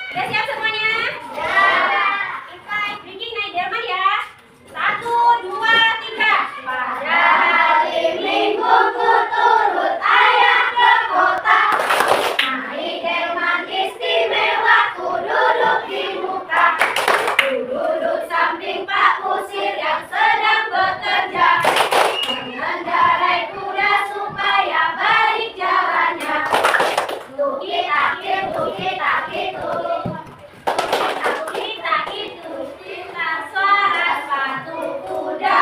Udah siap semuanya? Ya. Kita breaking naik Jerman ya. 1, 2, 3. Pada hari Minggu ku turut ayah ke kota. Naik delman istimewa, ku duduk di muka. Ku duduk samping Pak Kusir yang sedang bekerja. Mengendarai kuda supaya baik jalannya. Tukik-takik, tukik-takik, tukik. Suara sepatu kuda.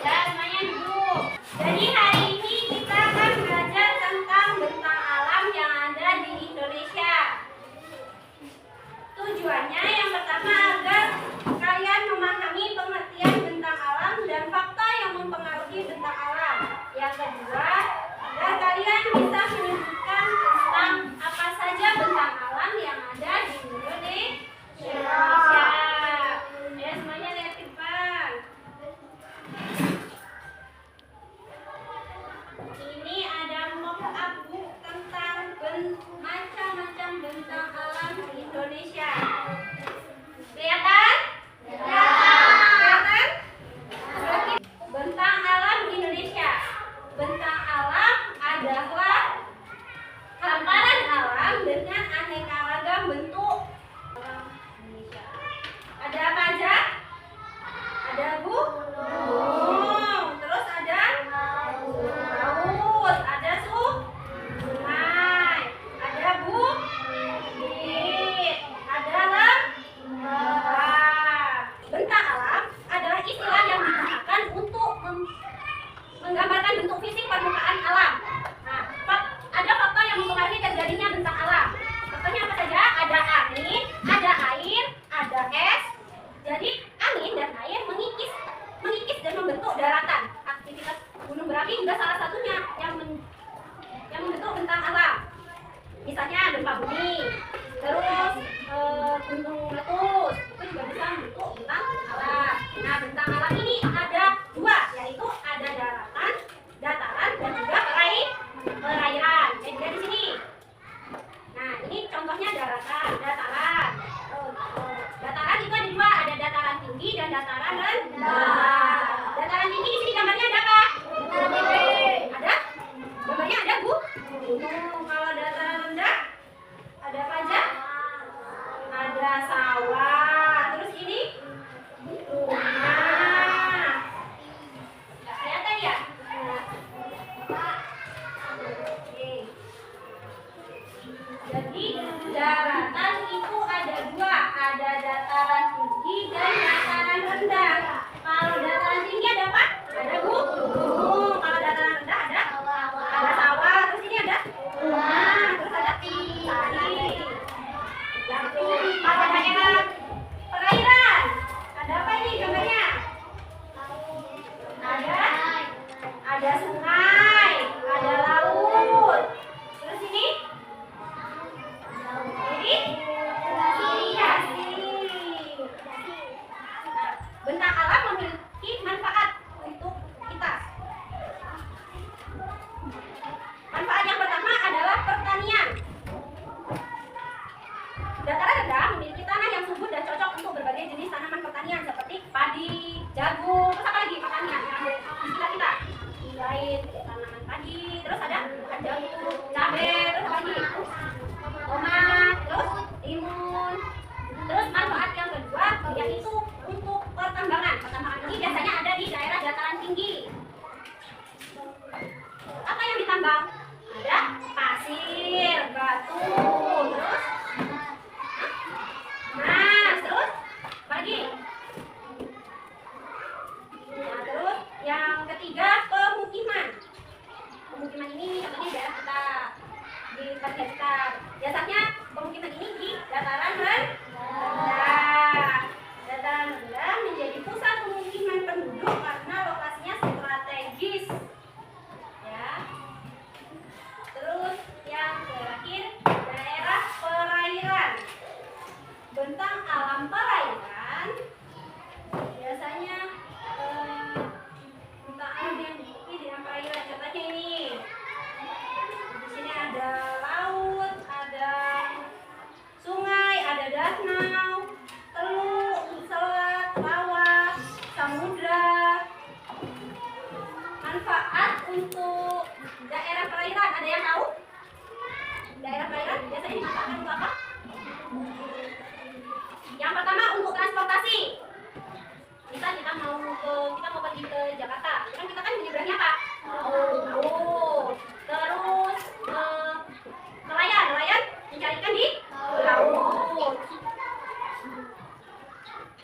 Ya, semuanya duduk. Jadi hari ini kita akan belajar tentang bentang alam yang ada di Indonesia. Tujuannya yang pertama agar kalian memahami pengertian bentang alam dan fakta yang mempengaruhi bentang alam. Yang kedua, agar kalian bisa menyebutkan tentang apa saja bentang alam yang ada di Indonesia. Ya, semuanya lihat ke depan. Ini ada mock-up book tentang macam-macam bentang alam di Indonesia. Kelihatan? Kelihatan? Bentang alam di Indonesia. Bentang alam adalah hamparan alam dengan aneka ragam bentuk. Ada apa aja? Ada gunung, terus ada laut, ada sungai, ada bukit, ada lembah. Bentang alam adalah istilah yang digunakan untuk menggambarkan bentuk fisik permukaan alam. Nah, ada fakta yang mempengaruhi terjadinya bentang alam. Faktanya apa saja? Ada angin, ada air, ada es. Jadi angin dan air mengikis dan membentuk daratan. Aktivitas gunung berapi juga salah satunya yang membentuk bentang alam. Misalnya gempa bumi, terus gunung meletus, itu juga bisa membentuk bentang alam. Nah, bentang alam ini ada dua, yaitu ada daratan, dataran, dan juga perairan. Jadi di sini. Nah, ini contohnya dataran. Dataran itu ada dua, ada dataran tinggi dan dataran rendah. Dataran tinggi di sini gambarnya ada apa? Ada? Gambarnya ada gunung. Kalau dataran rendah ada apa aja? Ada sawah. Terus ini rumah. Nggak kelihatan ya? Oke. Jadi daratan itu ada dua, ada dataran tinggi dan dataran rendah. Kalau dataran tinggi ada apa? Ada gunung. Kalau dataran rendah ada sawah. Terus ini ada rumah. untuk daerah perairan, ada yang tahu? Daerah perairan biasanya digunakan untuk apa? Yang pertama untuk transportasi. Misal kita mau pergi ke Jakarta, kan kita kan menyeberangnya apa? Laut. Terus nelayan mencarikan di laut.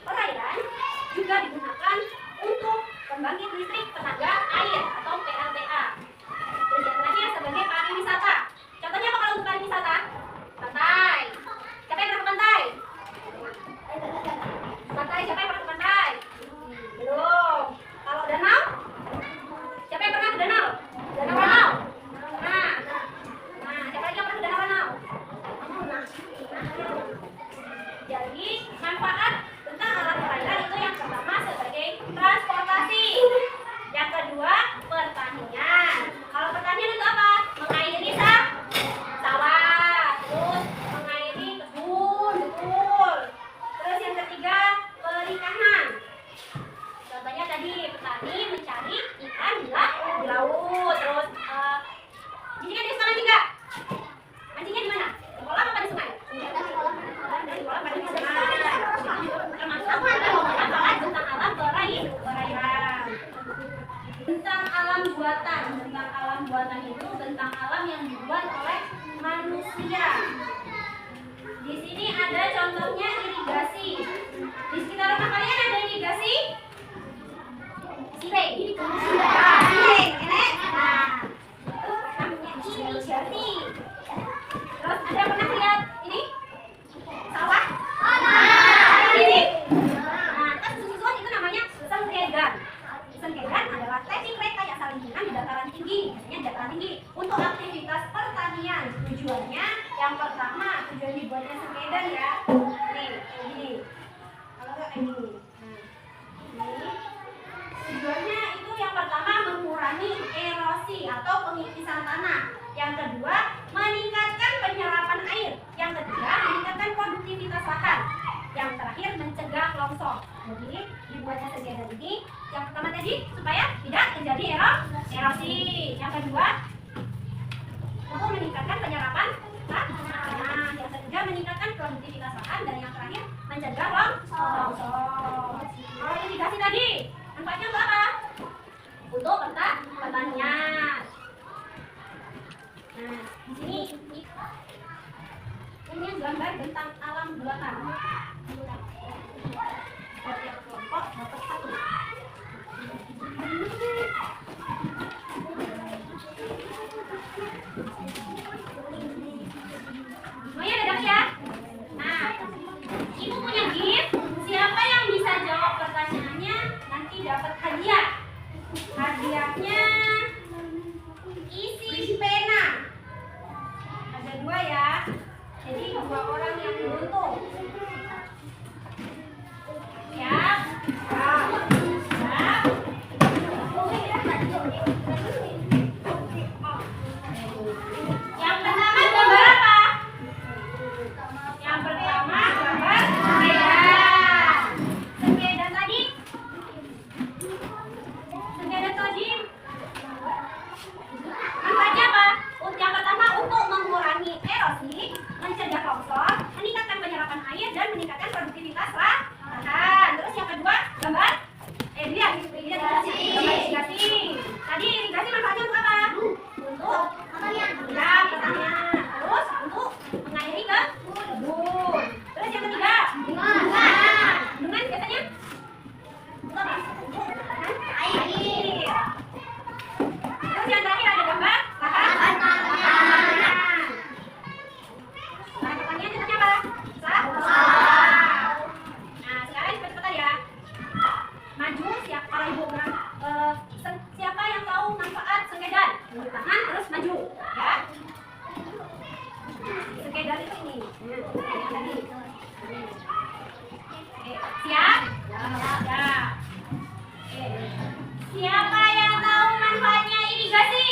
Perairan juga digunakan untuk pembangkit listrik tenaga air atau PLTA. Terus yang terakhir sebagai pariwisata. Contohnya apa kalau untuk pariwisata? Pantai. Siapa yang pernah ke pantai? Pantai, siapa yang pernah ke pantai? Belum. Kalau danau? Siapa yang pernah ke danau? Danau. Nah, siapa lagi yang pernah ke danau? Jadi manfaat tentang alat perairan itu yang pertama sebagai transportasi. Yang kedua pertanian. Kalau pertanian itu apa? Mengairi sawah, terus mengairi kebun, betul. Terus yang ketiga perikanan. Contohnya tadi petani mencari ikan di laut. Terus di sini kan di sekolah juga. Mancingnya di mana? Di kolam apa di sungai? Di kolam apa di sungai? Termasuk manfaat tentang alam perairan. Bentang alam buatan itu bentang alam yang dibuat oleh manusia. Di sini ada contohnya irigasi. Di sekitar rumah kalian ada irigasi? Siling. Siling, ini. Nah, itu namanya irigasi. Terus ada yang pernah lihat ini? Sawah? Ini. Nah, terus susuan itu namanya sengkedan. Sengkedan adalah teknik mereka yang saling hubungan di dataran tinggi, biasanya dataran tinggi untuk aktivitas pertanian. Tujuannya yang pertama, tujuan dibuatnya sengkedan ya. Nih, kayak gini. Kalau nggak kayak gini. Nah, ini tujuannya itu yang pertama mengurangi erosi atau pengikisan tanah. Yang kedua, meningkatkan penyerapan air. Yang ketiga, meningkatkan produktivitas lahan. Yang terakhir, mencegah longsor. Jadi, dibuatnya sengkedan ini yang pertama tadi supaya tidak terjadi erosi. Yang kedua, untuk meningkatkan penyerapan tanah. Yang ketiga, meningkatkan produktivitas lahan. Dan yang terakhir, mencegah longsor. Kalau irigasi tadi, manfaatnya untuk apa? Untuk pertanian. Nah, di sini ini gambar bentang alam buatan. Setiap kelompok dapat satu. Semuanya ada ya? Nah, ibu punya gift. Siapa yang bisa jawab pertanyaannya nanti dapat hadiah. Hadiahnya isi pena. Ada 2 ya. Jadi 2 orang yang beruntung. Siap? Siap. Yang pertama gambar apa? Yang pertama gambar sepeda. Sepeda tadi. Manfaatnya apa? Yang pertama untuk mengurangi erosi, mencegah longsor, meningkatkan penyerapan air dan meningkatkan produktivitas lahan. Terus yang kedua gambar irigasi. Tadi irigasi manfaatnya untuk apa? Untuk pertanian. Terus untuk mengairi kebun. Terus yang ketiga bendungan biasanya untuk apa? Air. Terus yang terakhir ada gambar lahan pertanian. Lahan pertanian contohnya apa? Sawah. Nah, sekarang cepat-cepat ya. Maju siapa ibu siapa yang tahu manfaat sengkedan? Tunjuk tangan terus maju ya. Sengkedan itu ini. Siap? Ya. Siapa yang tahu manfaatnya irigasi?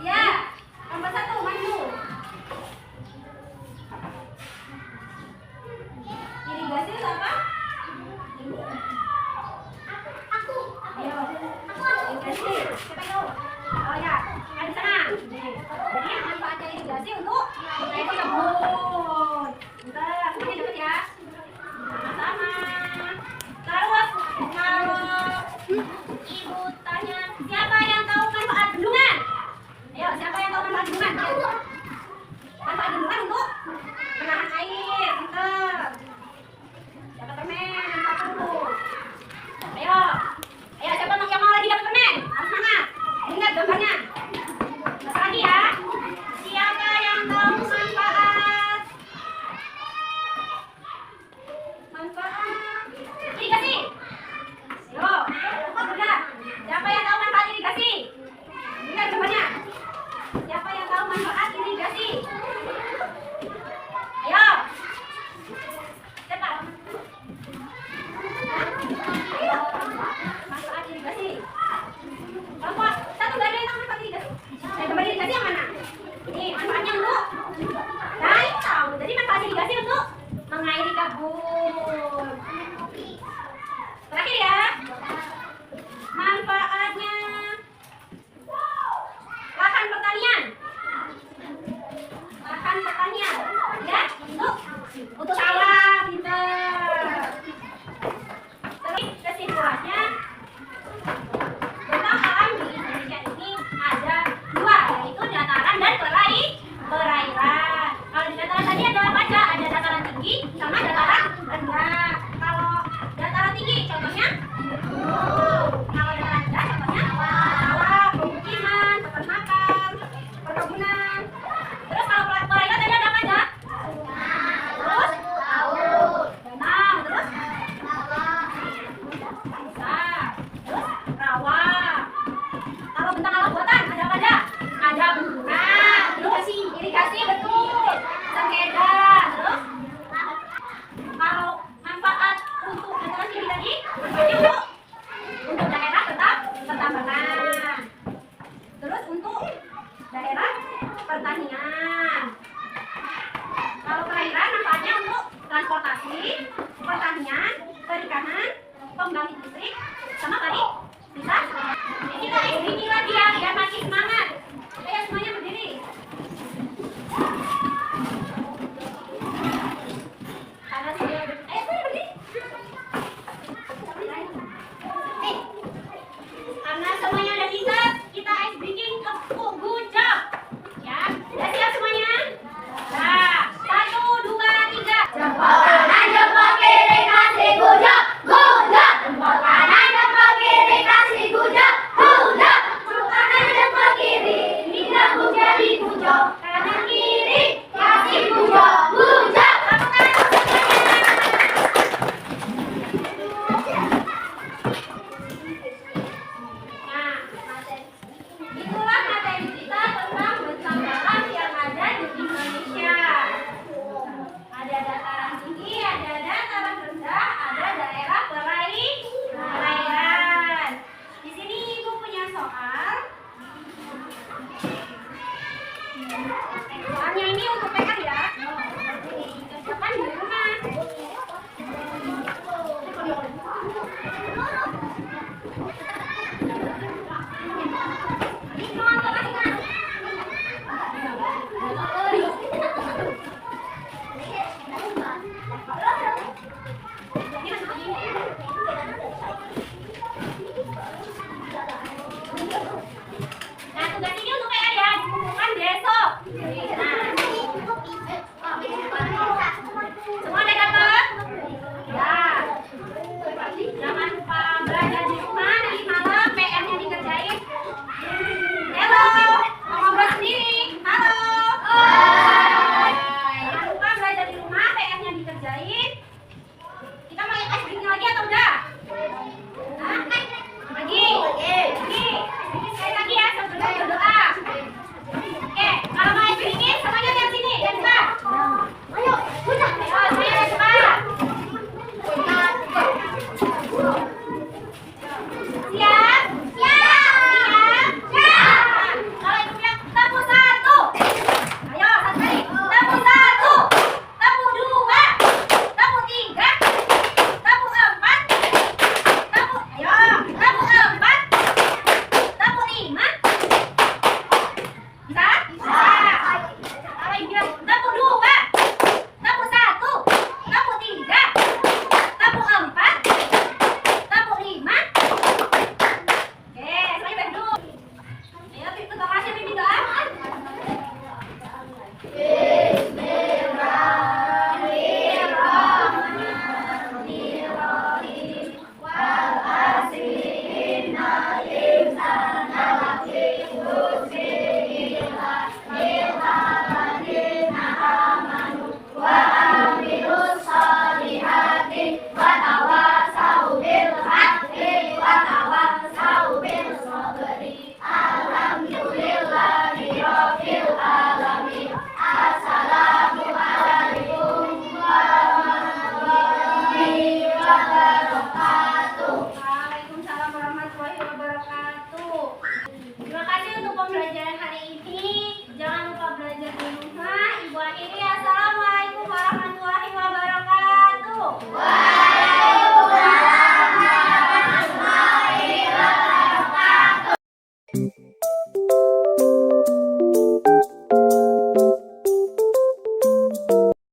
Ya, nomor 1 maju. Irigasi itu apa? Aku. irigasi. Siapa itu? Oh ya, ada di sana. Nih. Jadi manfaatnya irigasi untuk mengairi kebun. Bentar, semuanya dapat ya. Sama. Terus kalau ibu tanya, siapa yang tahu manfaat bendungan? Ayo, siapa yang tahu manfaat bendungan? Manfaat bendungan untuk menahan air. Bentar. Dapat permen, manfaat dulu. Ayo, ayo siapa yang mau lagi dapat permen? Harus semangat. Ingat gambarnya. Terus lagi ya. Siapa yang tahu manfaat irigasi? Ayo, udah. Siapa yang tahu manfaat irigasi? Ingat gambarnya. Siapa yang tahu manfaat irigasi? Ayo. Cepat. Manfaat irigasi. Kelompok satu gak ada yang tahu manfaat irigasi. Gambar irigasi yang mana? Ini manfaatnya untuk tahu. Jadi manfaat irigasi untuk mengairi kebun. Terakhir ya. Manfaatnya lahan pertanian. Lahan pertanian. Ya, untuk sawah, pinter. Terus kesimpulannya, tentang alam di Indonesia ini ada dua, yaitu dataran dan perairan. Kalau di dataran tadi ada apa aja? Ada dataran tinggi sama dataran rendah. Kalau dataran tinggi contohnya, kalau dataran rendah contohnya sawah, pemukiman, peternakan, perkebunan. Terus kalau perairan tadi ada apa aja? Terus danau, terus terus rawa. Kalau bentang alam buatan ada apa aja? Ada bendungan, terus irigasi betul, sengketa. Terus kalau manfaat untuk dataran tinggi tadi, manfaatnya untuk daerah tetap benar.